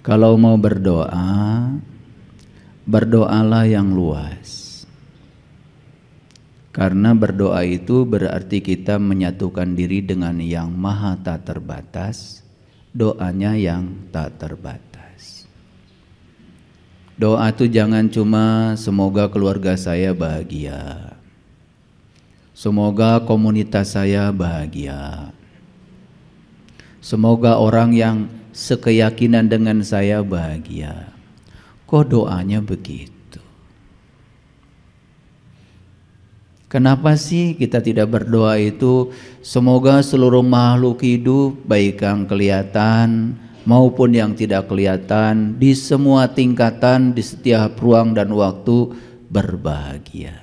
Kalau mau berdoa, berdoalah yang luas. Karena berdoa itu berarti kita menyatukan diri dengan yang maha tak terbatas, doanya yang tak terbatas. Doa itu jangan cuma semoga keluarga saya bahagia, semoga komunitas saya bahagia, semoga orang yang sekeyakinan dengan saya bahagia. Kok doanya begitu? Kenapa sih kita tidak berdoa itu semoga seluruh makhluk hidup, baik yang kelihatan maupun yang tidak kelihatan, di semua tingkatan, di setiap ruang dan waktu berbahagia?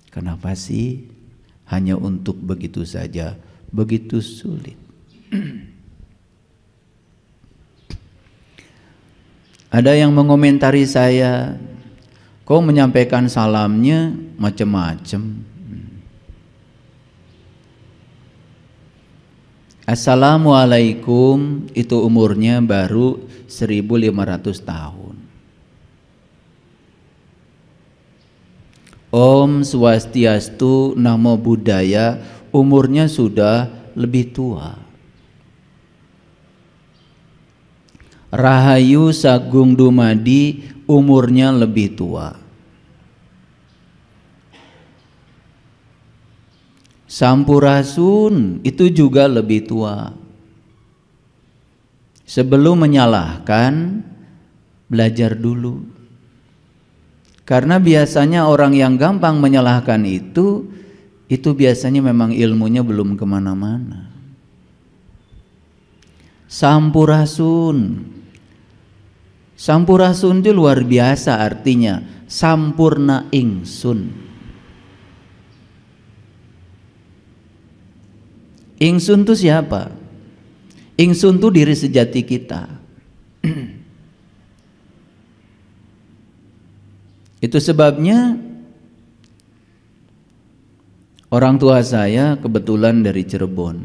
Kenapa sih hanya untuk begitu saja, begitu sulit? Ada yang mengomentari saya, kau menyampaikan salamnya macam-macam. Assalamualaikum itu umurnya baru 1500 tahun. Om Swastiastu, Namo Buddhaya, umurnya sudah lebih tua. Rahayu Sagung Dumadi umurnya lebih tua. Sampurasun itu juga lebih tua. Sebelum menyalahkan, belajar dulu. Karena biasanya orang yang gampang menyalahkan itu biasanya memang ilmunya belum kemana-mana. Sampurasun. Sampurasun itu luar biasa artinya, sampurna ingsun. Ingsun itu siapa? Ingsun itu diri sejati kita. Itu sebabnya orang tua saya kebetulan dari Cirebon.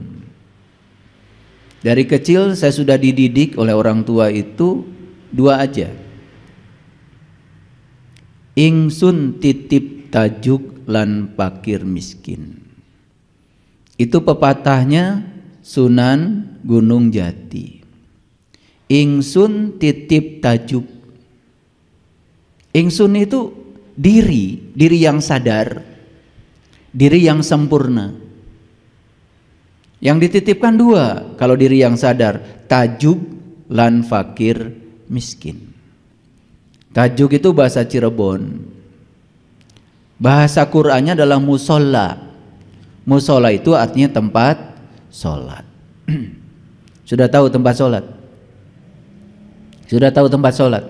Dari kecil saya sudah dididik oleh orang tua itu dua aja. Ingsun titip tajuk lan pakir miskin. Itu pepatahnya Sunan Gunung Jati. Ingsun titip tajuk. Ingsun itu diri yang sadar, diri yang sempurna. Yang dititipkan dua kalau diri yang sadar, tajuk lan fakir miskin. Tajuk itu bahasa Cirebon. Bahasa Qur'annya adalah musola. Musola itu artinya tempat sholat. Sudah tahu tempat sholat? Sudah tahu tempat sholat?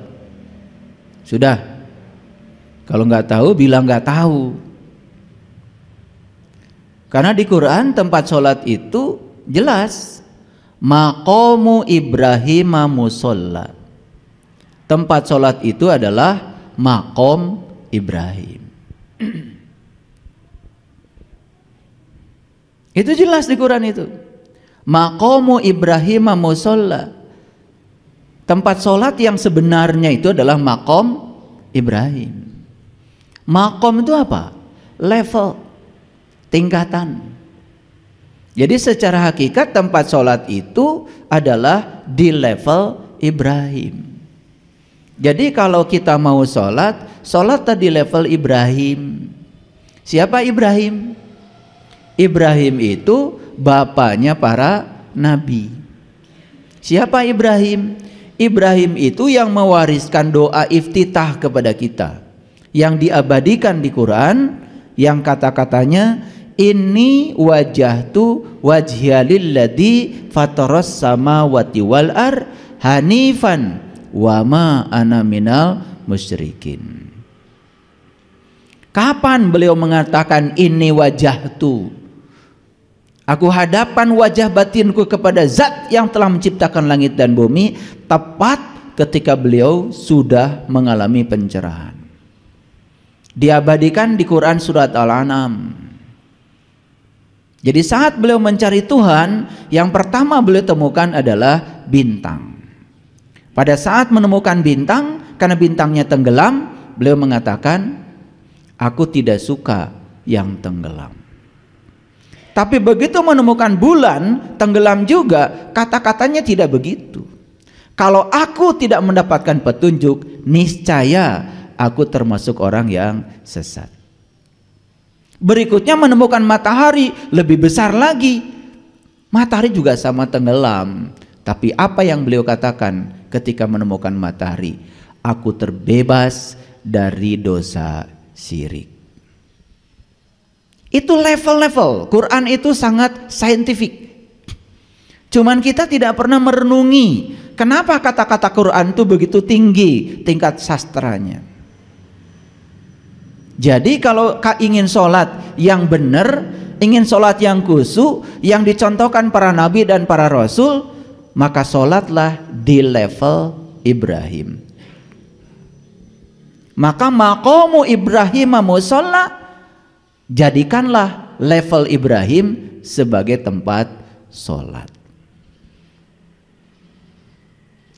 Sudah? Kalau nggak tahu bilang nggak tahu. Karena di Quran tempat sholat itu jelas. Maqamu Ibrahim musola. Tempat sholat itu adalah maqam Ibrahim. Itu jelas di Quran itu. Maqamu Ibrahim musola. Tempat sholat yang sebenarnya itu adalah maqam Ibrahim. Maqam itu apa? Level, tingkatan. Jadi secara hakikat tempat sholat itu adalah di level Ibrahim. Jadi kalau kita mau sholat, sholat tadi level Ibrahim. Siapa Ibrahim? Ibrahim itu bapaknya para nabi. Siapa Ibrahim? Ibrahim itu yang mewariskan doa iftitah kepada kita, yang diabadikan di Quran, yang kata-katanya inni wajjahtu wajhiya lilladzi fataras samawati wal ar hanifan wa ma ana minal musyrikin. Kapan beliau mengatakan ini wajjahtu? Aku hadapkan wajah batinku kepada zat yang telah menciptakan langit dan bumi, tepat ketika beliau sudah mengalami pencerahan. Diabadikan di Quran surat Al-An'am. Jadi saat beliau mencari Tuhan, yang pertama beliau temukan adalah bintang. Pada saat menemukan bintang, karena bintangnya tenggelam, beliau mengatakan, aku tidak suka yang tenggelam. Tapi begitu menemukan bulan tenggelam juga, kata-katanya tidak begitu. Kalau aku tidak mendapatkan petunjuk, niscaya aku termasuk orang yang sesat. Berikutnya menemukan matahari, lebih besar lagi. Matahari juga sama tenggelam. Tapi apa yang beliau katakan ketika menemukan matahari? Aku terbebas dari dosa syirik. Itu level-level. Quran itu sangat saintifik. Cuman kita tidak pernah merenungi kenapa kata-kata Quran itu begitu tinggi tingkat sastranya. Jadi kalau ingin sholat yang benar, ingin sholat yang khusyuk, yang dicontohkan para nabi dan para rasul, maka sholatlah di level Ibrahim. Maka maqamu Ibrahim musholla, jadikanlah level Ibrahim sebagai tempat sholat.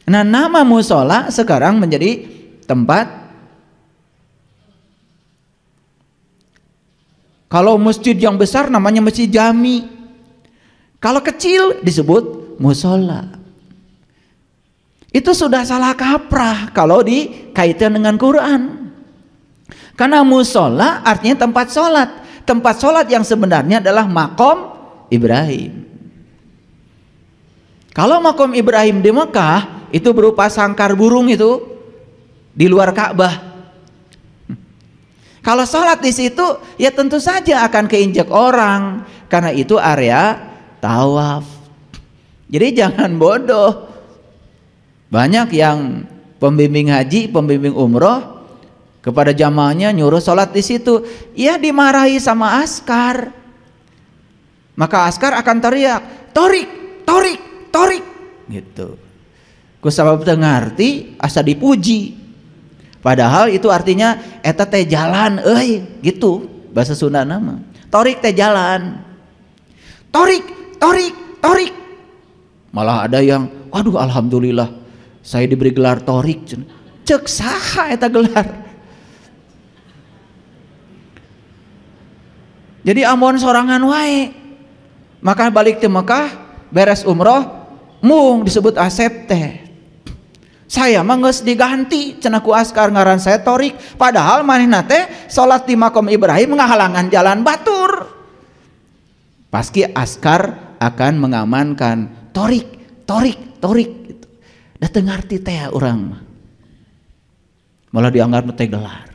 Nah, nama musholla sekarang menjadi tempat. Kalau masjid yang besar namanya masjid jami. Kalau kecil disebut musholla. Itu sudah salah kaprah kalau dikaitkan dengan Quran. Karena musholla artinya tempat sholat. Tempat sholat yang sebenarnya adalah maqam Ibrahim. Kalau maqam Ibrahim di Mekah itu berupa sangkar burung itu di luar Ka'bah. Kalau sholat di situ ya tentu saja akan keinjak orang, karena itu area tawaf. Jadi jangan bodoh. Banyak yang pembimbing haji, pembimbing umroh kepada jamaahnya nyuruh sholat di situ, ya dimarahi sama askar. Maka askar akan teriak, torik, torik, torik, gitu. Kusabab teu ngarti asa dipuji. Padahal itu artinya eta teh jalan euy, gitu bahasa Sunda nama. Torik teh jalan. Torik, torik, torik. Malah ada yang, waduh alhamdulillah saya diberi gelar torik. Cek saha eta gelar. Jadi amun sorangan wae. Maka balik ke Mekah, beres umroh, mung disebut asep teh. Saya mah geus diganti cenah ku askar ngaran saya torik, padahal manehna teh salat di maqam Ibrahim ngahalangan jalan batur. Pasti askar akan mengamankan torik, torik, torik gitu. Da teu ngarti teh urang mah. Malah dianggap teh gelar.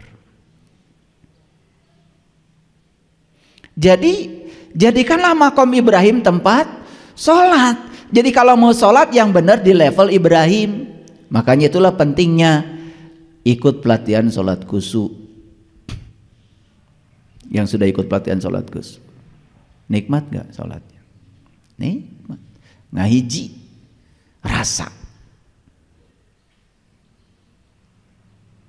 Jadi jadikanlah maqam Ibrahim tempat salat. Jadi kalau mau salat yang benar di level Ibrahim. Makanya itulah pentingnya ikut pelatihan sholat khusyuk. Yang sudah ikut pelatihan sholat khusyuk, nikmat gak sholatnya? Nikmat, ngahiji rasa.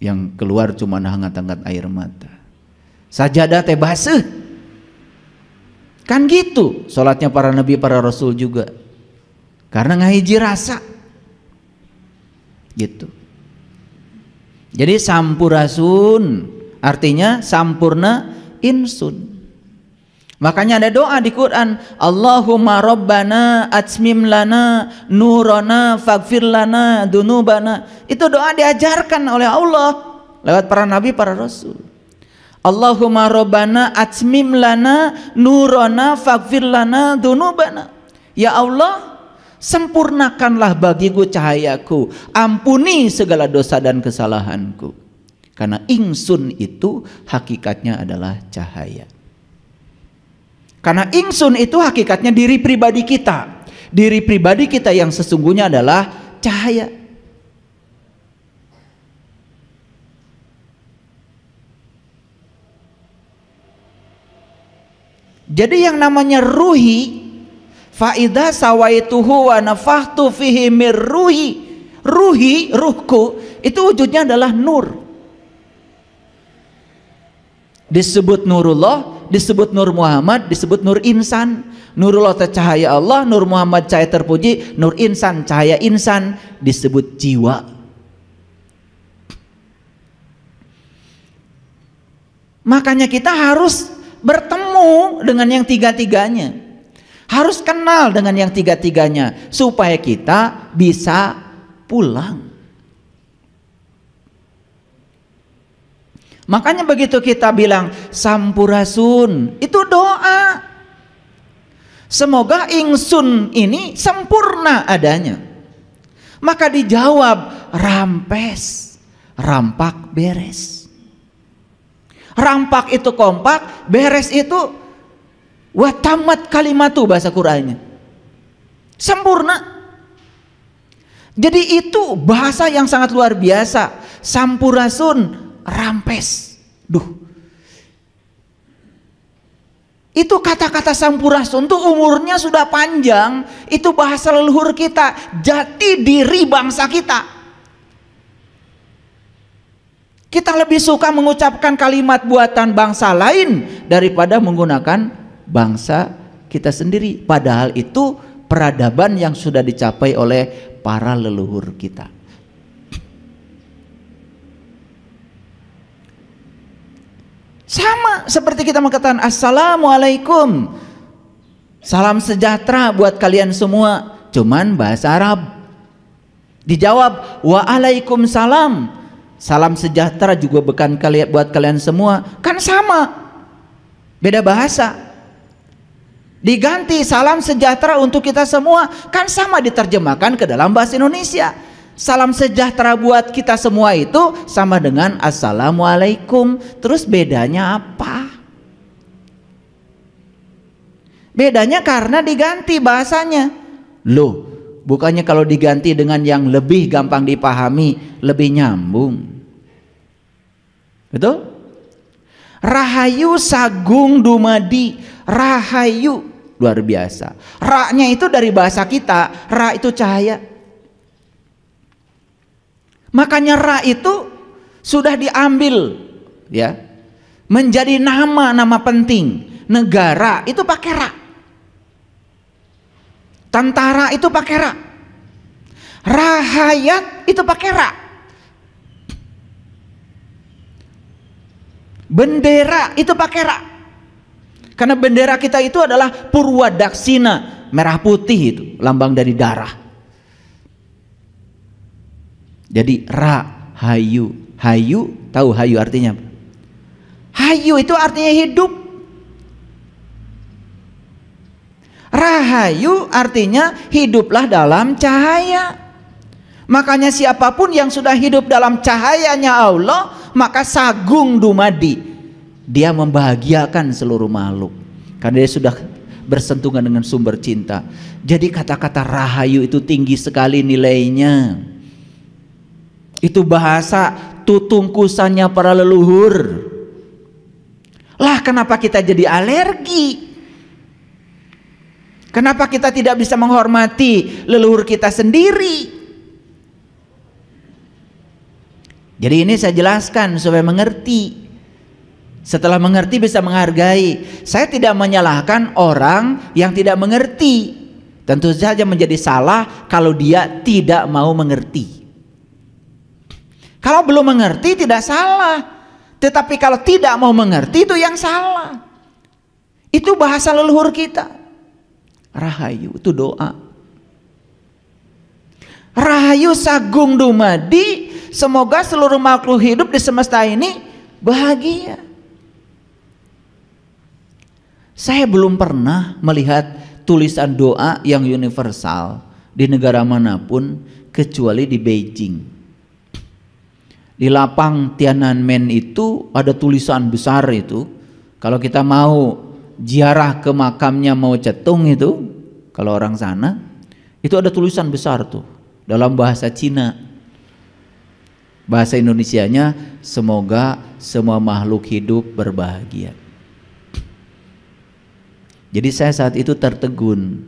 Yang keluar cuma hangat-hangat air mata. Sajadah teh baseuh. Kan gitu sholatnya para nabi, para rasul juga. Karena ngahiji rasa. Gitu. Jadi sampurasun artinya sampurna insun. Makanya ada doa di Quran, Allahumma rabbana atsmim lana nurana faghfir lana dunubana. Itu doa diajarkan oleh Allah lewat para nabi, para rasul. Allahumma rabbana atsmim lana nurana faghfir lana dunubana. Ya Allah, sempurnakanlah bagiku cahayaku, ampuni segala dosa dan kesalahanku. Karena ingsun itu hakikatnya adalah cahaya. Karena ingsun itu hakikatnya diri pribadi kita. Diri pribadi kita yang sesungguhnya adalah cahaya. Jadi yang namanya ruhi, faida sawaituhu wa nafakhtu fihi mir ruhi. Ruhi, ruhku, itu wujudnya adalah nur. Disebut nurullah, disebut Nur Muhammad, disebut Nur Insan. Nurullah cahaya Allah, Nur Muhammad cahaya terpuji, Nur Insan cahaya insan, disebut jiwa. Makanya kita harus bertemu dengan yang tiga-tiganya, harus kenal dengan yang tiga-tiganya supaya kita bisa pulang. Makanya begitu kita bilang sampurasun, itu doa. Semoga ingsun ini sempurna adanya. Maka dijawab rampes, rampak beres. Rampak itu kompak, beres itu watamat kalimatu bahasa Qur'annya. Sempurna. Jadi itu bahasa yang sangat luar biasa. Sampurasun, rampes. Duh. Itu kata-kata sampurasun tuh umurnya sudah panjang. Itu bahasa leluhur kita, jati diri bangsa kita. Kita lebih suka mengucapkan kalimat buatan bangsa lain daripada menggunakan bangsa kita sendiri. Padahal itu peradaban yang sudah dicapai oleh para leluhur kita. Sama seperti kita mengatakan assalamualaikum, salam sejahtera buat kalian semua, cuman bahasa Arab. Dijawab waalaikumsalam, salam sejahtera juga bukan buat kalian semua, kan sama, beda bahasa. Diganti salam sejahtera untuk kita semua, kan sama diterjemahkan ke dalam bahasa Indonesia. Salam sejahtera buat kita semua itu sama dengan assalamualaikum. Terus bedanya apa? Bedanya karena diganti bahasanya. Loh, bukannya kalau diganti dengan yang lebih gampang dipahami, lebih nyambung. Betul? Rahayu sagung dumadi. Rahayu, luar biasa. Ra-nya itu dari bahasa kita, ra itu cahaya. Makanya ra itu sudah diambil ya menjadi nama penting. Negara itu pakai ra. Tentara itu pakai ra. Rahayat itu pakai ra. Bendera itu pakai ra. Karena bendera kita itu adalah Purwadaksina, merah putih itu, lambang dari darah. Jadi ra, hayu. Hayu, tahu hayu artinya apa? Hayu itu artinya hidup. Rahayu artinya hiduplah dalam cahaya. Makanya siapapun yang sudah hidup dalam cahayanya Allah, maka sagung dumadi, dia membahagiakan seluruh makhluk karena dia sudah bersentuhan dengan sumber cinta. Jadi kata-kata rahayu itu tinggi sekali nilainya. Itu bahasa tutungkusannya para leluhur. Lah kenapa kita jadi alergi? Kenapa kita tidak bisa menghormati leluhur kita sendiri? Jadi ini saya jelaskan supaya mengerti. Setelah mengerti bisa menghargai. Saya tidak menyalahkan orang yang tidak mengerti. Tentu saja menjadi salah kalau dia tidak mau mengerti. Kalau belum mengerti tidak salah, tetapi kalau tidak mau mengerti itu yang salah. Itu bahasa leluhur kita. Rahayu itu doa. Rahayu sagung dumadi, semoga seluruh makhluk hidup di semesta ini bahagia. Saya belum pernah melihat tulisan doa yang universal di negara manapun kecuali di Beijing. Di lapang Tiananmen itu ada tulisan besar itu. Kalau kita mau ziarah ke makamnya Mao Zedong itu, kalau orang sana, itu ada tulisan besar tuh dalam bahasa Cina. Bahasa Indonesianya, semoga semua makhluk hidup berbahagia. Jadi saya saat itu tertegun.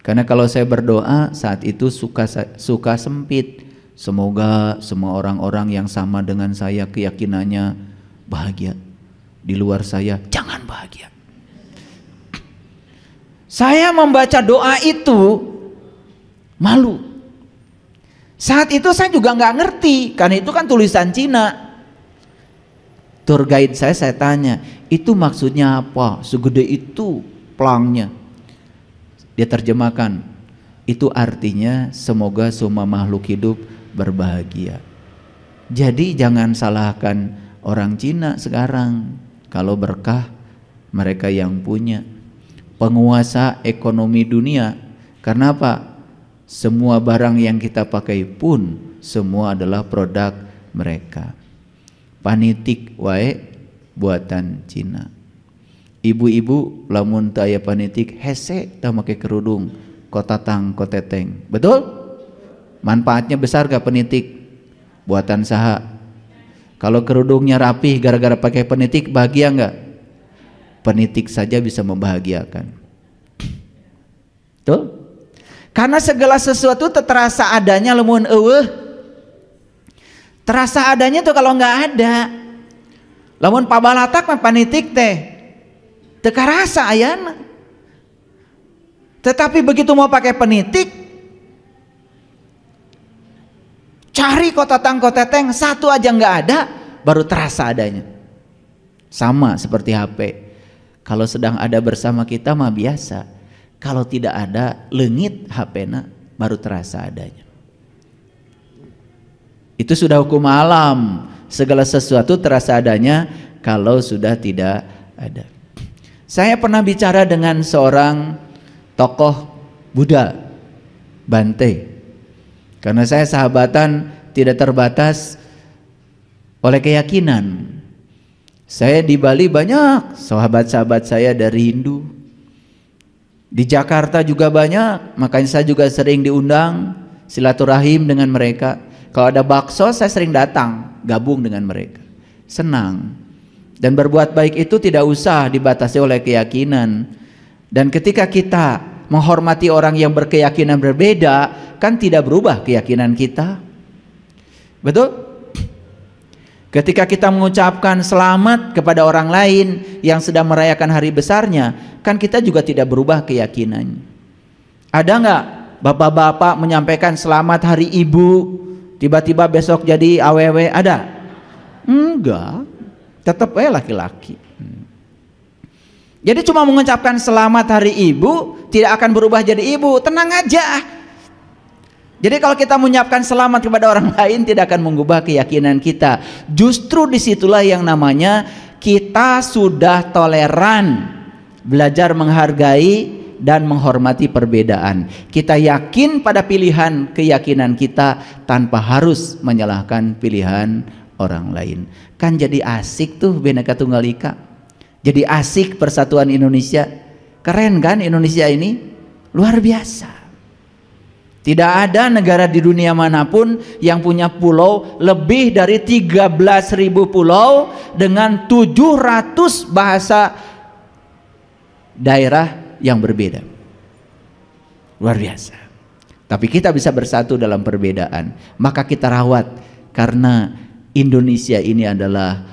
Karena kalau saya berdoa saat itu suka sempit. Semoga semua orang-orang yang sama dengan saya keyakinannya bahagia. di luar saya jangan bahagia. Saya membaca doa itu malu. Saat itu saya juga nggak ngerti, karena itu kan tulisan Cina. Tour guide saya tanya, itu maksudnya apa? Segede itu pelangnya. Dia terjemahkan, itu artinya semoga semua makhluk hidup berbahagia. Jadi jangan salahkan orang Cina sekarang, kalau berkah mereka yang punya, penguasa ekonomi dunia. Karena apa? Semua barang yang kita pakai pun semua adalah produk mereka. Panitik wae buatan Cina. Ibu-ibu lamun teu aya panitik hese teu make kerudung, kotatang koteteng. Betul? Manfaatnya besar gak panitik? Buatan saha? Kalau kerudungnya rapih gara-gara pakai penitik, bahagia enggak? Penitik saja bisa membahagiakan. Tuh? Karena segala sesuatu terasa adanya lamun eueuh. Terasa adanya tuh kalau enggak ada. Lamun pabalatak mah panitik teh teu karasa ayana. Tetapi begitu mau pakai penitik, cari kotatang koteteng satu aja nggak ada, baru terasa adanya. Sama seperti HP. Kalau sedang ada bersama kita mah biasa. Kalau tidak ada, leungit HP-na, baru terasa adanya. Itu sudah hukum alam. Segala sesuatu terasa adanya kalau sudah tidak ada. Saya pernah bicara dengan seorang tokoh Buddha, Bante. Karena saya sahabatan tidak terbatas oleh keyakinan. Saya di Bali banyak sahabat-sahabat saya dari Hindu. Di Jakarta juga banyak, makanya saya juga sering diundang silaturahim dengan mereka. Kalau ada bakso saya sering datang, gabung dengan mereka. Senang. Dan berbuat baik itu tidak usah dibatasi oleh keyakinan. Dan ketika kita menghormati orang yang berkeyakinan berbeda, kan tidak berubah keyakinan kita. Betul? Ketika kita mengucapkan selamat kepada orang lain yang sedang merayakan hari besarnya, kan kita juga tidak berubah keyakinan. Ada nggak bapak-bapak menyampaikan selamat hari ibu, tiba-tiba besok jadi awewe? Ada? Enggak, tetap laki-laki. Jadi cuma mengucapkan selamat hari ibu tidak akan berubah jadi ibu, tenang aja. Jadi kalau kita menyiapkan selamat kepada orang lain tidak akan mengubah keyakinan kita. Justru disitulah yang namanya kita sudah toleran, belajar menghargai dan menghormati perbedaan. Kita yakin pada pilihan keyakinan kita tanpa harus menyalahkan pilihan orang lain. Kan jadi asik tuh Bhinneka Tunggal Ika. Jadi asik persatuan Indonesia. Keren kan Indonesia ini? Luar biasa. Tidak ada negara di dunia manapun yang punya pulau lebih dari 13.000 pulau dengan 700 bahasa daerah yang berbeda. Luar biasa. Tapi kita bisa bersatu dalam perbedaan. Maka kita rawat, karena Indonesia ini adalah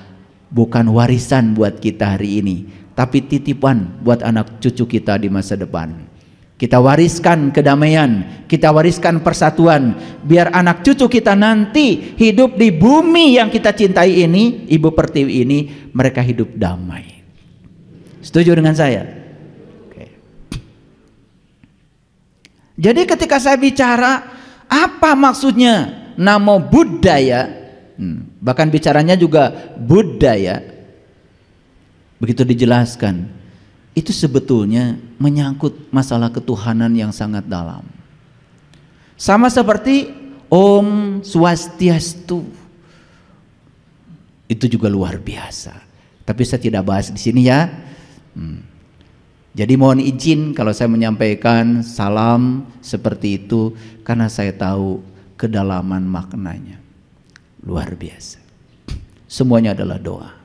bukan warisan buat kita hari ini, tapi titipan buat anak cucu kita di masa depan. Kita wariskan kedamaian, kita wariskan persatuan, biar anak cucu kita nanti hidup di bumi yang kita cintai ini, Ibu Pertiwi ini, mereka hidup damai. Setuju dengan saya? Oke. Jadi ketika saya bicara, apa maksudnya Namo Buddhaya, bahkan bicaranya juga budaya, begitu dijelaskan, itu sebetulnya menyangkut masalah ketuhanan yang sangat dalam. Sama seperti Om Swastiastu, itu juga luar biasa. Tapi saya tidak bahas di sini ya. Jadi mohon izin kalau saya menyampaikan salam seperti itu, karena saya tahu kedalaman maknanya. Luar biasa. Semuanya adalah doa.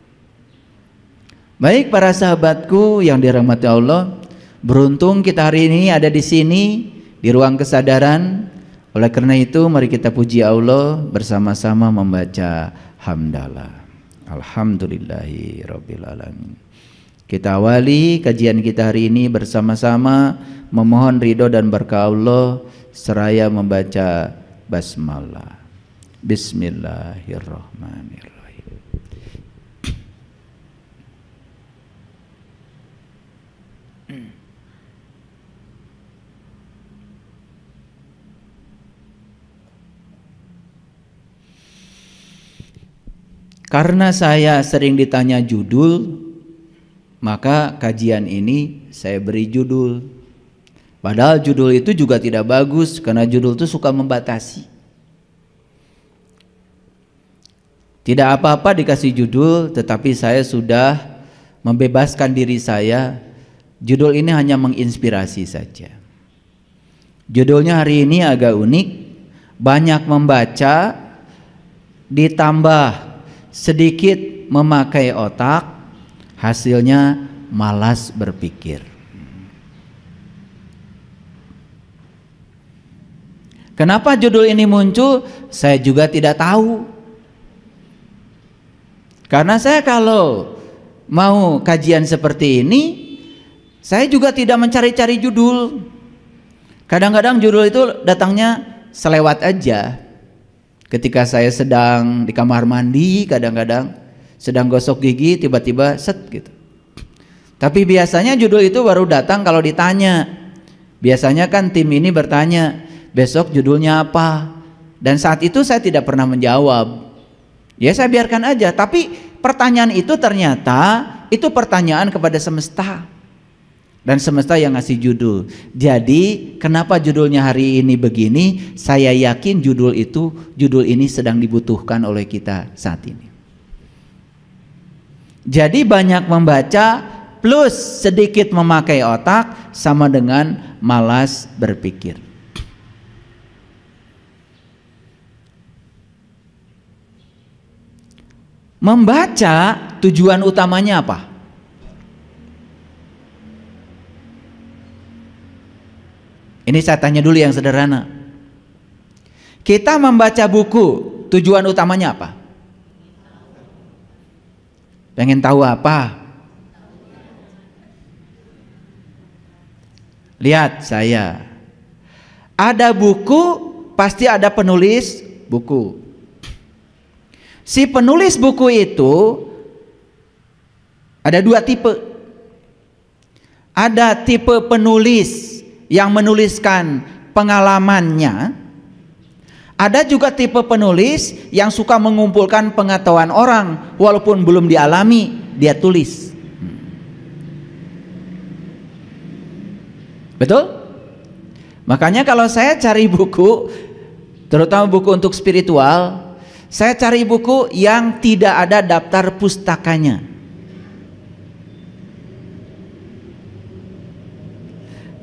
Baik para sahabatku yang dirahmati Allah, beruntung kita hari ini ada di sini di ruang kesadaran. Oleh karena itu mari kita puji Allah bersama-sama membaca hamdalah. Alhamdulillahi Rabbil Alamin. Kita awali kajian kita hari ini bersama-sama memohon ridho dan berkah Allah seraya membaca basmalah. Bismillahirrahmanirrahim. Karena saya sering ditanya judul, maka kajian ini saya beri judul. Padahal judul itu juga tidak bagus, karena judul itu suka membatasi. Tidak apa-apa dikasih judul, tetapi saya sudah membebaskan diri saya. Judul ini hanya menginspirasi saja. Judulnya hari ini agak unik, banyak membaca ditambah sedikit memakai otak, hasilnya malas berpikir. Kenapa judul ini muncul? Saya juga tidak tahu. Karena saya kalau mau kajian seperti ini, saya juga tidak mencari-cari judul. Kadang-kadang judul itu datangnya selewat aja. Ketika saya sedang di kamar mandi, kadang-kadang sedang gosok gigi, tiba-tiba set gitu. Tapi biasanya judul itu baru datang kalau ditanya. Biasanya kan tim ini bertanya, besok judulnya apa? Dan saat itu saya tidak pernah menjawab. Ya saya biarkan aja. Tapi pertanyaan itu ternyata itu pertanyaan kepada semesta. Dan semesta yang ngasih judul. Jadi kenapa judulnya hari ini begini? Saya yakin judul ini sedang dibutuhkan oleh kita saat ini. Jadi banyak membaca plus sedikit memakai otak sama dengan malas berpikir. Membaca tujuan utamanya apa? Ini saya tanya dulu yang sederhana. Kita membaca buku, tujuan utamanya apa? Pengen tahu apa? Lihat saya. Ada buku, pasti ada penulis buku. Si penulis buku itu ada dua tipe. Ada tipe penulis yang menuliskan pengalamannya. Ada juga tipe penulis yang suka mengumpulkan pengetahuan orang walaupun belum dialami, dia tulis. Betul? Makanya kalau saya cari buku, terutama buku untuk spiritual, saya cari buku yang tidak ada daftar pustakanya.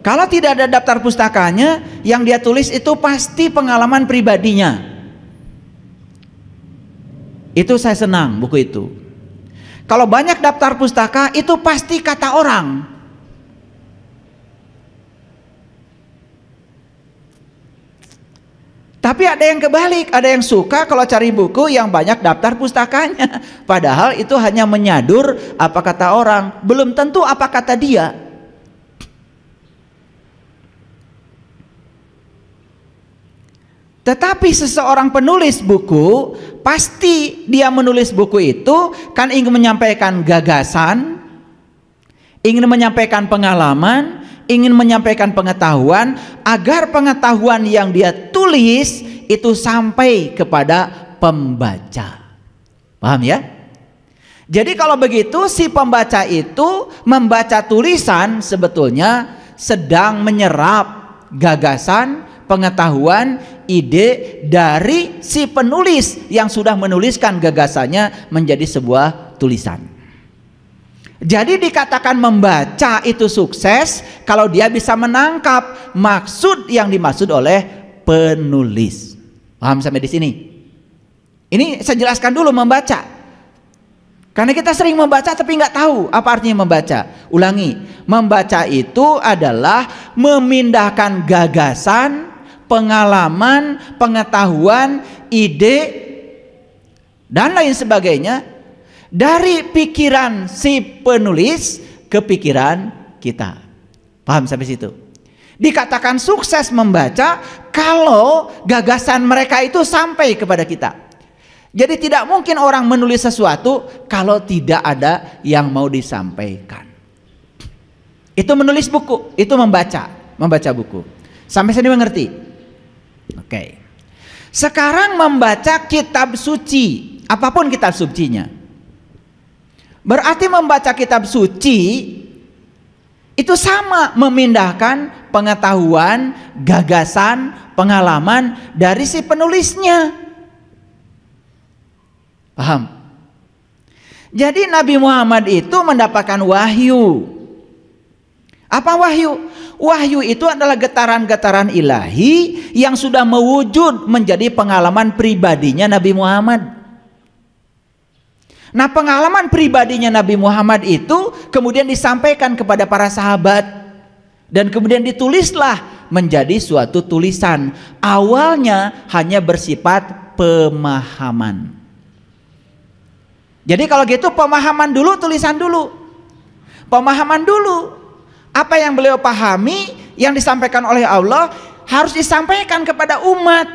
Kalau tidak ada daftar pustakanya, yang dia tulis itu pasti pengalaman pribadinya. Itu saya senang buku itu. Kalau banyak daftar pustaka, itu pasti kata orang. Tapi ada yang kebalik, ada yang suka kalau cari buku yang banyak daftar pustakanya. Padahal itu hanya menyadur apa kata orang, belum tentu apa kata dia. Tetapi seseorang penulis buku, pasti dia menulis buku itu kan ingin menyampaikan gagasan, ingin menyampaikan pengalaman, ingin menyampaikan pengetahuan, agar pengetahuan yang dia tulis itu sampai kepada pembaca. Paham ya? Jadi kalau begitu si pembaca itu membaca tulisan sebetulnya sedang menyerap gagasan, pengetahuan, ide dari si penulis yang sudah menuliskan gagasannya menjadi sebuah tulisan. Jadi dikatakan membaca itu sukses kalau dia bisa menangkap maksud yang dimaksud oleh penulis. Paham sampai di sini? Ini saya jelaskan dulu membaca. Karena kita sering membaca tapi nggak tahu apa artinya membaca. Ulangi, membaca itu adalah memindahkan gagasan, pengalaman, pengetahuan, ide dan lain sebagainya dari pikiran si penulis ke pikiran kita. Paham sampai situ? Dikatakan sukses membaca kalau gagasan mereka itu sampai kepada kita. Jadi tidak mungkin orang menulis sesuatu kalau tidak ada yang mau disampaikan. Itu menulis buku, itu membaca buku. Sampai sini mengerti? Oke. Sekarang membaca kitab suci, apapun kitab sucinya. Berarti membaca kitab suci itu sama memindahkan pengetahuan, gagasan, pengalaman dari si penulisnya. Paham? Jadi Nabi Muhammad itu mendapatkan wahyu. Apa wahyu? Wahyu itu adalah getaran-getaran ilahi yang sudah mewujud menjadi pengalaman pribadinya Nabi Muhammad. Nah, pengalaman pribadinya Nabi Muhammad itu kemudian disampaikan kepada para sahabat dan kemudian ditulislah menjadi suatu tulisan. Awalnya hanya bersifat pemahaman. Jadi kalau gitu pemahaman dulu, tulisan dulu. Pemahaman dulu. Apa yang beliau pahami, yang disampaikan oleh Allah harus disampaikan kepada umat.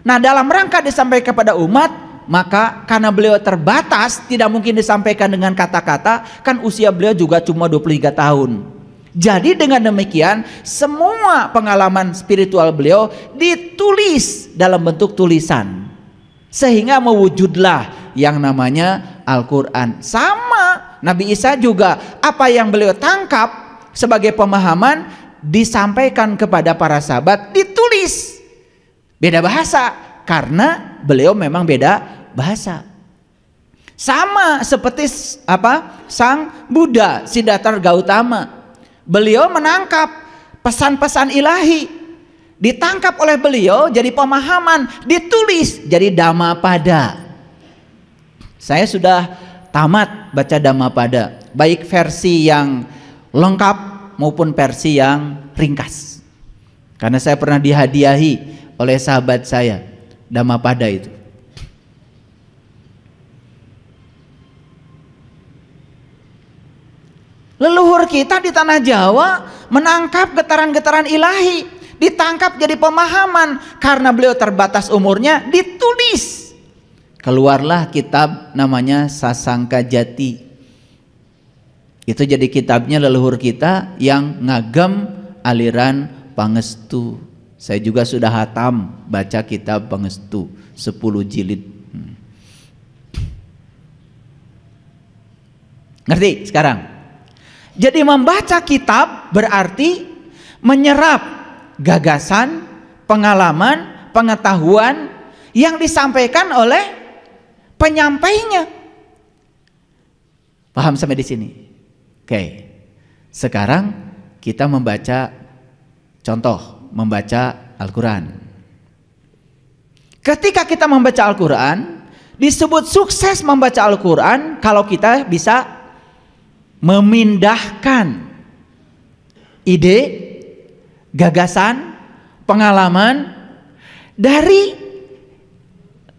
Nah, dalam rangka disampaikan kepada umat, maka karena beliau terbatas, tidak mungkin disampaikan dengan kata-kata, kan usia beliau juga cuma 23 tahun. Jadi dengan demikian semua pengalaman spiritual beliau ditulis dalam bentuk tulisan, sehingga mewujudlah yang namanya Al-Quran. Sama Nabi Isa juga, apa yang beliau tangkap sebagai pemahaman disampaikan kepada para sahabat, ditulis. Beda bahasa karena beliau memang beda bahasa. Sama seperti Sang Buddha Siddhartha Gautama. Beliau menangkap pesan-pesan ilahi, ditangkap oleh beliau jadi pemahaman, ditulis jadi Dhammapada. Saya sudah tamat baca Dhammapada, baik versi yang lengkap maupun versi yang ringkas. Karena saya pernah dihadiahi oleh sahabat saya Dhammapada itu. Leluhur kita di tanah Jawa menangkap getaran-getaran ilahi, ditangkap jadi pemahaman. Karena beliau terbatas umurnya, ditulis. Keluarlah kitab namanya Sasangka Jati. Itu jadi kitabnya leluhur kita yang ngagem aliran Pangestu. Saya juga sudah hatam baca kitab Pangestu 10 jilid. Ngerti sekarang? Jadi membaca kitab berarti menyerap gagasan, pengalaman, pengetahuan yang disampaikan oleh penyampainya. Paham sampai di sini? Oke. Sekarang kita membaca contoh, membaca Al-Quran. Ketika kita membaca Al-Quran, disebut sukses membaca Al-Quran kalau kita bisa memindahkan ide, gagasan, pengalaman dari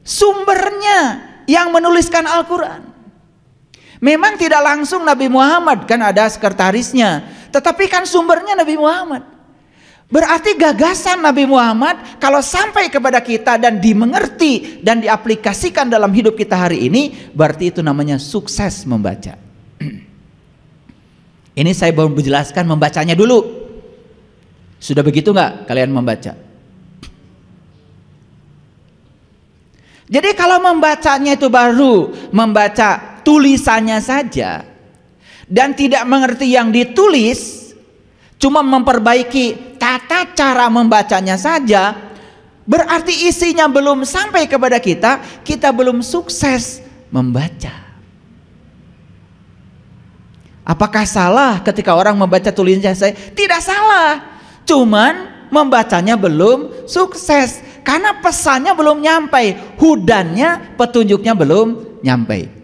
sumbernya yang menuliskan Al-Quran. Memang tidak langsung Nabi Muhammad, kan ada sekretarisnya, tetapi kan sumbernya Nabi Muhammad. Berarti gagasan Nabi Muhammad kalau sampai kepada kita dan dimengerti dan diaplikasikan dalam hidup kita hari ini, berarti itu namanya sukses membaca. Ini saya baru menjelaskan membacanya dulu. Sudah begitu nggak kalian membaca? Jadi kalau membacanya itu baru membaca tulisannya saja dan tidak mengerti yang ditulis, cuma memperbaiki tata cara membacanya saja, berarti isinya belum sampai kepada kita, kita belum sukses membaca. Apakah salah ketika orang membaca tulisannya saya? Tidak salah, cuman membacanya belum sukses karena pesannya belum nyampe, hudannya, petunjuknya belum nyampe.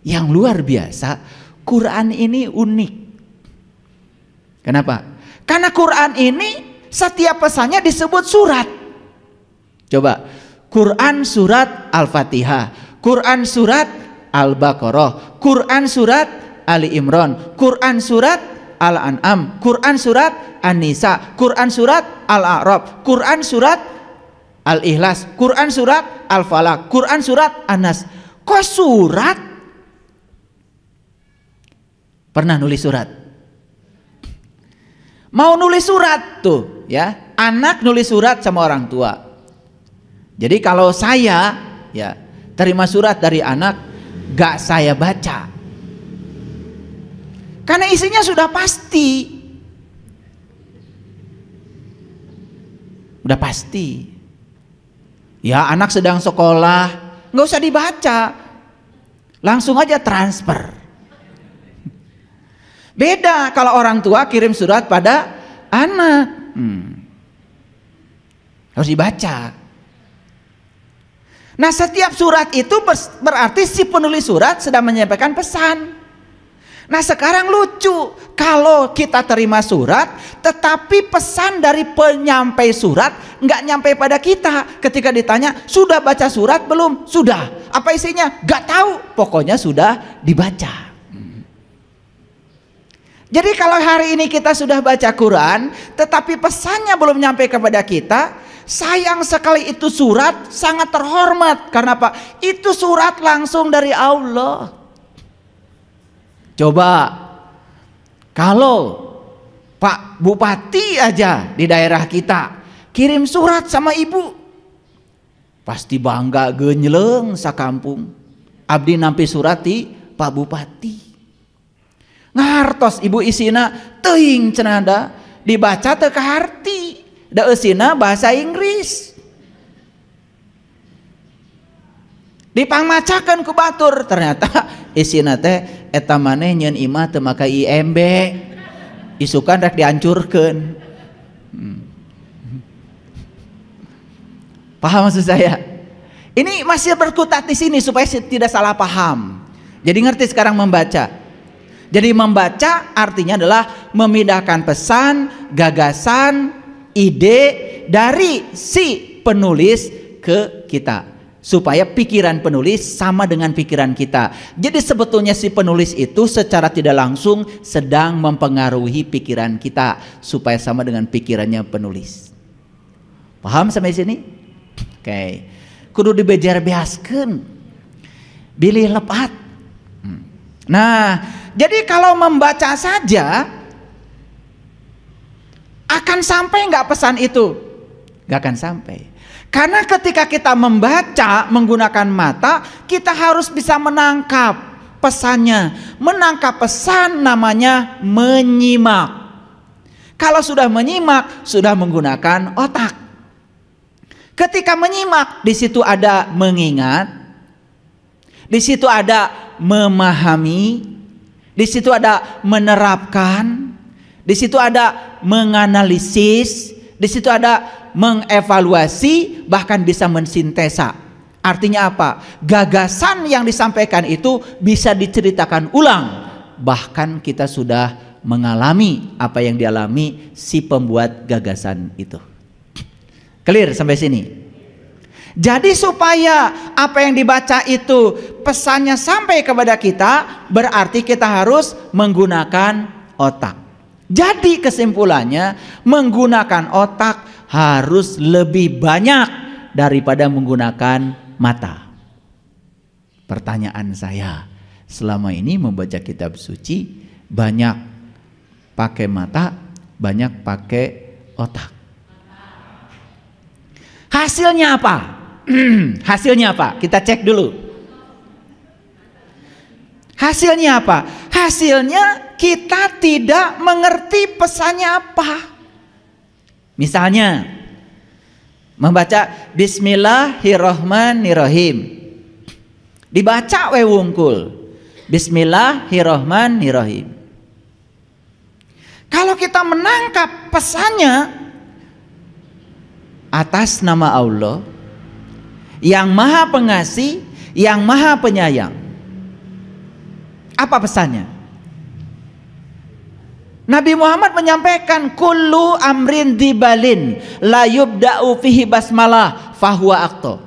Yang luar biasa, Quran ini unik. Kenapa? Karena Quran ini setiap pesannya disebut surat. Coba, Quran surat Al-Fatihah, Quran surat Al-Baqarah, Quran surat Ali Imran, Quran surat Al-An'am, Quran surat An-Nisa, Quran surat Al-A'raf, Quran surat Al-Ikhlas, Quran surat Al-Falaq, Quran surat An-Nas. Kok surat? Pernah nulis surat? Mau nulis surat tuh ya, anak nulis surat sama orang tua. Jadi kalau saya ya terima surat dari anak, gak saya baca. Karena isinya sudah pasti. Udah pasti. Ya anak sedang sekolah, nggak usah dibaca, langsung aja transfer. Beda kalau orang tua kirim surat pada anak, harus dibaca. Nah setiap surat itu berarti si penulis surat sedang menyampaikan pesan. Nah sekarang lucu, kalau kita terima surat tetapi pesan dari penyampai surat nggak nyampe pada kita. Ketika ditanya, sudah baca surat belum? Sudah. Apa isinya? Nggak tahu, pokoknya sudah dibaca. Jadi kalau hari ini kita sudah baca Quran tetapi pesannya belum nyampe kepada kita, sayang sekali. Itu surat sangat terhormat. Karena apa? Itu surat langsung dari Allah. Coba kalau Pak Bupati aja di daerah kita kirim surat sama ibu, pasti bangga genyeleng sakampung. Abdi nampi surat ti Pak Bupati. Ngartos ibu isina teuing cenada, dibaca teu kaharti, da eusina bahasa Inggris. Dipangmacakeun ku batur, ternyata isina teh eta maneh nyeun imah teu make IMB. Isukan rek dihancurkeun. Paham maksud saya? Ini masih berkutat di sini supaya tidak salah paham. Jadi ngerti sekarang membaca. Jadi membaca artinya adalah memindahkan pesan, gagasan, ide dari si penulis ke kita, supaya pikiran penulis sama dengan pikiran kita. Jadi sebetulnya si penulis itu secara tidak langsung sedang mempengaruhi pikiran kita supaya sama dengan pikirannya penulis. Paham sampai sini? Oke. Kudu dibejar beaskeun, bilih lepat. Nah, jadi kalau membaca saja akan sampai nggak pesan itu? Nggak akan sampai. Karena ketika kita membaca menggunakan mata, kita harus bisa menangkap pesannya. Menangkap pesan namanya menyimak. Kalau sudah menyimak, sudah menggunakan otak. Ketika menyimak, di situ ada mengingat, di situ ada memahami, di situ ada menerapkan, di situ ada menganalisis, di situ ada mengevaluasi, bahkan bisa mensintesa. Artinya apa? Gagasan yang disampaikan itu bisa diceritakan ulang, bahkan kita sudah mengalami apa yang dialami si pembuat gagasan itu. Clear sampai sini? Jadi supaya apa yang dibaca itu pesannya sampai kepada kita, berarti kita harus menggunakan otak. Jadi kesimpulannya, menggunakan otak harus lebih banyak daripada menggunakan mata. Pertanyaan saya, selama ini membaca kitab suci banyak pakai mata, banyak pakai otak. Hasilnya apa? Hasilnya apa? Kita cek dulu. Hasilnya apa? Hasilnya kita tidak mengerti pesannya apa. Misalnya membaca Bismillahirrahmanirrahim, dibaca we wungkul Bismillahirrahmanirrahim. Kalau kita menangkap pesannya atas nama Allah yang Maha Pengasih, yang Maha Penyayang, apa pesannya? Nabi Muhammad menyampaikan kullu amrin dibalin la yubda'u fihi basmalah fahuwa aqta.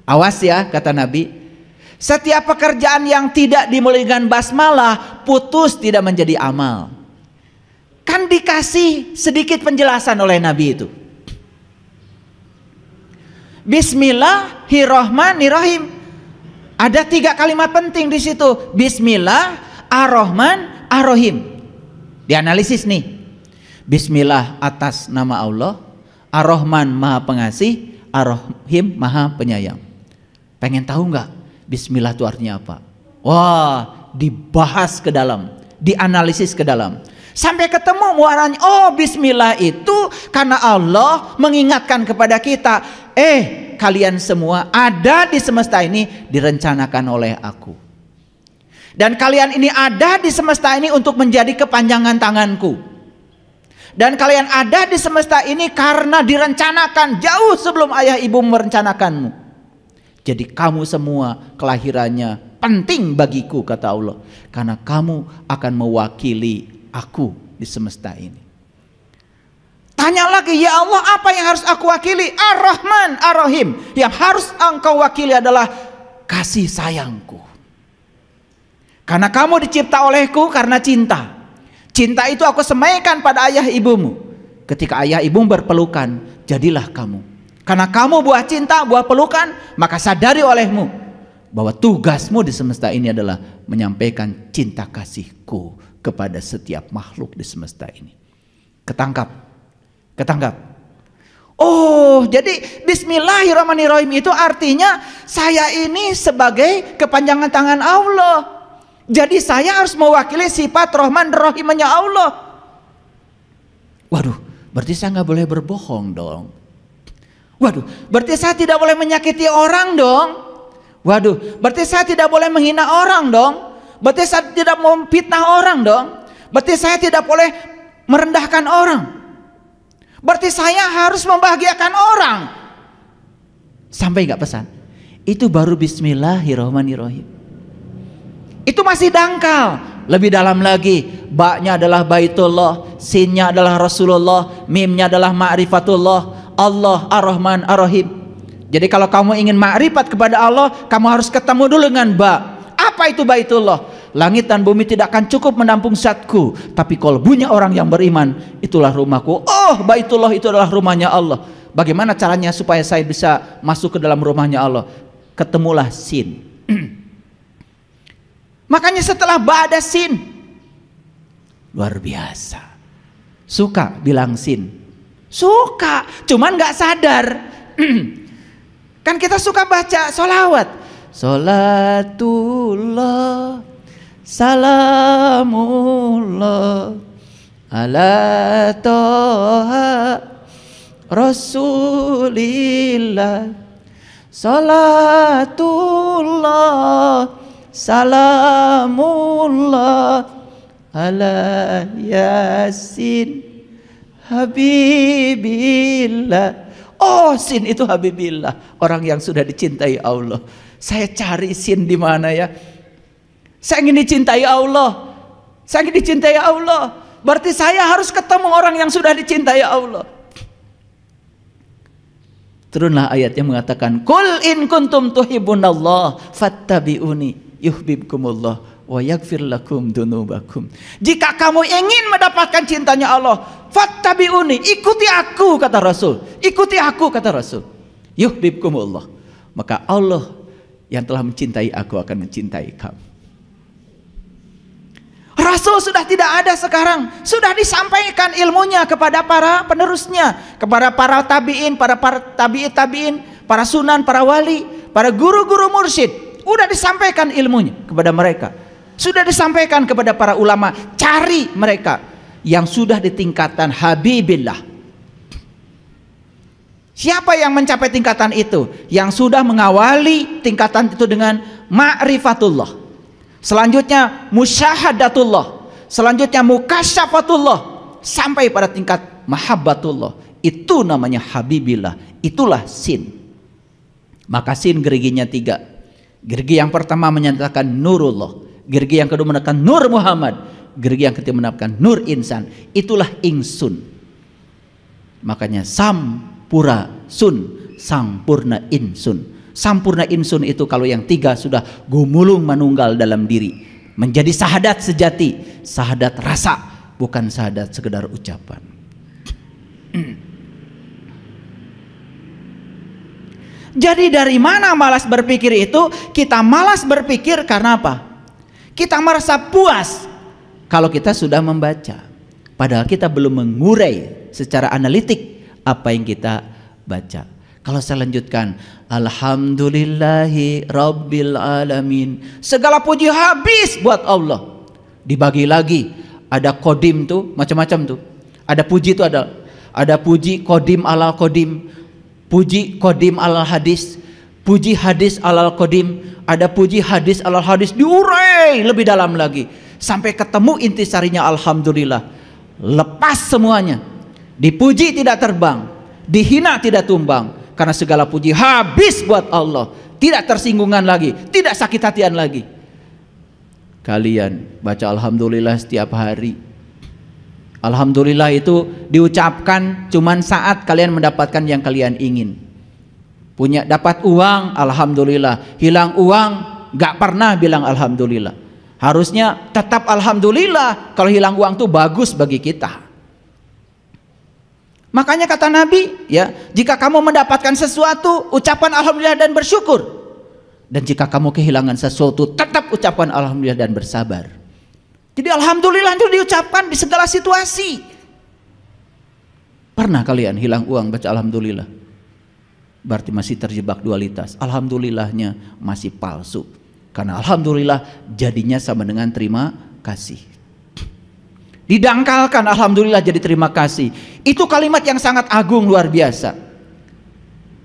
Awas ya, kata Nabi, Setiap pekerjaan yang tidak dimulai dengan basmalah putus, tidak menjadi amal. Kan dikasih sedikit penjelasan oleh Nabi itu. Bismillahirrahmanirrahim. Ada 3 kalimat penting di situ. Bismillah, Ar-Rahman, Ar-Rahim. Dianalisis nih. Bismillah atas nama Allah, Ar-Rahman Maha Pengasih, Ar-Rahim Maha Penyayang. Pengen tahu nggak Bismillah itu artinya apa? Wah, dibahas ke dalam, dianalisis ke dalam, sampai ketemu muaranya. Oh, Bismillah itu karena Allah mengingatkan kepada kita, kalian semua ada di semesta ini direncanakan oleh aku, dan kalian ini ada di semesta ini untuk menjadi kepanjangan tanganku, dan kalian ada di semesta ini karena direncanakan jauh sebelum ayah ibu merencanakanmu. Jadi kamu semua kelahirannya penting bagiku, kata Allah, karena kamu akan mewakili aku di semesta ini. Tanya lagi, ya Allah, apa yang harus aku wakili? Ar-Rahman, Ar-Rahim. Yang harus engkau wakili adalah kasih sayangku. Karena kamu dicipta olehku karena cinta. Cinta itu aku semaikan pada ayah ibumu. Ketika ayah ibu berpelukan, jadilah kamu. Karena kamu buah cinta, buah pelukan, maka sadari olehmu bahwa tugasmu di semesta ini adalah menyampaikan cinta kasihku kepada setiap makhluk di semesta ini. Ketangkap? Ketangkap? Oh, jadi Bismillahirrahmanirrahim itu artinya saya ini sebagai kepanjangan tangan Allah. Jadi saya harus mewakili sifat Rahman Rahimnya Allah. Waduh, berarti saya nggak boleh berbohong dong. Waduh, berarti saya tidak boleh menyakiti orang dong. Waduh, berarti saya tidak boleh menghina orang dong. Berarti saya tidak mau fitnah orang dong. Berarti saya tidak boleh merendahkan orang. Berarti saya harus membahagiakan orang. Sampai nggak pesan? Itu baru Bismillahirrahmanirrahim. Itu masih dangkal. Lebih dalam lagi, ba-nya adalah Baitullah, sin-nya adalah Rasulullah, mim-nya adalah ma'rifatullah, Allah Ar-Rahman Ar-Rahim. Jadi kalau kamu ingin ma'rifat kepada Allah, kamu harus ketemu dulu dengan ba. Apa itu Baitullah? Langit dan bumi tidak akan cukup menampung zatku, tapi kalbunya orang yang beriman, itulah rumahku. Oh, Baitullah itu adalah rumahnya Allah. Bagaimana caranya supaya saya bisa masuk ke dalam rumahnya Allah? Ketemulah sin. Makanya setelah ba ada sin. Luar biasa. Suka bilang sin. Suka, cuman nggak sadar. Kan kita suka baca sholawat. Sholatullah, salamullah, ala toha rasulillah. Sholatullah, salamullah, ala yasin habibillah. Oh, sin itu habibillah, orang yang sudah dicintai Allah. Saya cari sin di mana ya? Saya ingin dicintai Allah. Saya ingin dicintai Allah. Berarti saya harus ketemu orang yang sudah dicintai Allah. Turunlah ayat yang mengatakan, "Qul in kuntum tuhibbunallah fattabi'uni yuhibbukumullah wa yaghfir lakum dzunubakum." Jika kamu ingin mendapatkan cintanya Allah, fattabi'uni, ikuti aku, kata Rasul. Ikuti aku, kata Rasul. Yuhibbukumullah. Maka Allah yang telah mencintai aku akan mencintai kamu. Rasul sudah tidak ada sekarang. Sudah disampaikan ilmunya kepada para penerusnya, kepada para tabi'in, para tabi'in, para sunan, para wali, para guru-guru mursyid. Sudah disampaikan ilmunya kepada mereka. Sudah disampaikan kepada para ulama. Cari mereka yang sudah di tingkatan habibillah. Siapa yang mencapai tingkatan itu? Yang sudah mengawali tingkatan itu dengan ma'rifatullah. Selanjutnya musyahadatullah. Selanjutnya mukasyafatullah. Sampai pada tingkat mahabbatullah. Itu namanya habibillah. Itulah sin. Maka sin geriginya 3. Gerigi yang pertama menyatakan nurullah. Gerigi yang kedua menyatakan nur Muhammad. Gerigi yang ketiga menyatakan nur insan. Itulah ingsun. Makanya sampura sun, sampurna insun. Sampurna insun itu kalau yang 3 sudah gumulung manunggal dalam diri. Menjadi sahadat sejati, sahadat rasa, bukan sahadat sekedar ucapan. Jadi dari mana malas berpikir itu? Kita malas berpikir karena apa? Kita merasa puas kalau kita sudah membaca. Padahal kita belum mengurai secara analitik apa yang kita baca. Kalau saya lanjutkan, alhamdulillahi rabbil alamin. Segala puji habis buat Allah. Dibagi lagi, ada kodim tuh, macam-macam tuh. Ada puji itu ada puji kodim alal kodim, puji kodim alal hadis, puji hadis alal kodim, ada puji hadis alal hadis, diurai lebih dalam lagi sampai ketemu intisarinya alhamdulillah. Lepas semuanya, dipuji tidak terbang, dihina tidak tumbang, karena segala puji habis buat Allah, tidak tersinggungan lagi, tidak sakit hatian lagi. Kalian baca alhamdulillah setiap hari. Alhamdulillah itu diucapkan cuman saat kalian mendapatkan yang kalian ingin. Punya dapat uang, alhamdulillah. Hilang uang, gak pernah bilang alhamdulillah. Harusnya tetap alhamdulillah. Kalau hilang uang itu bagus bagi kita. Makanya kata Nabi, ya, jika kamu mendapatkan sesuatu, ucapan alhamdulillah dan bersyukur. Dan jika kamu kehilangan sesuatu, tetap ucapan alhamdulillah dan bersabar. Jadi alhamdulillah itu diucapkan di segala situasi. Pernah kalian hilang uang baca alhamdulillah? Berarti masih terjebak dualitas. Alhamdulillahnya masih palsu. Karena alhamdulillah jadinya sama dengan terima kasih. Didangkalkan alhamdulillah jadi terima kasih. Itu kalimat yang sangat agung, luar biasa.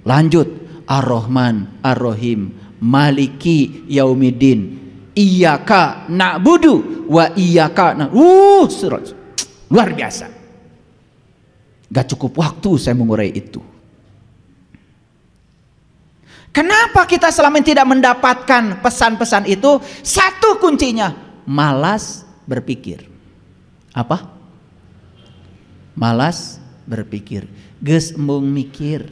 Lanjut, Ar-Rahman Ar-Rahim Maliki Yaumiddin Iyyaka na'budu wa iyyaka luar biasa. Gak cukup waktu saya mengurai itu. Kenapa kita selama ini tidak mendapatkan pesan-pesan itu? Satu kuncinya, malas berpikir. Apa? Malas berpikir. Geus embung mikir.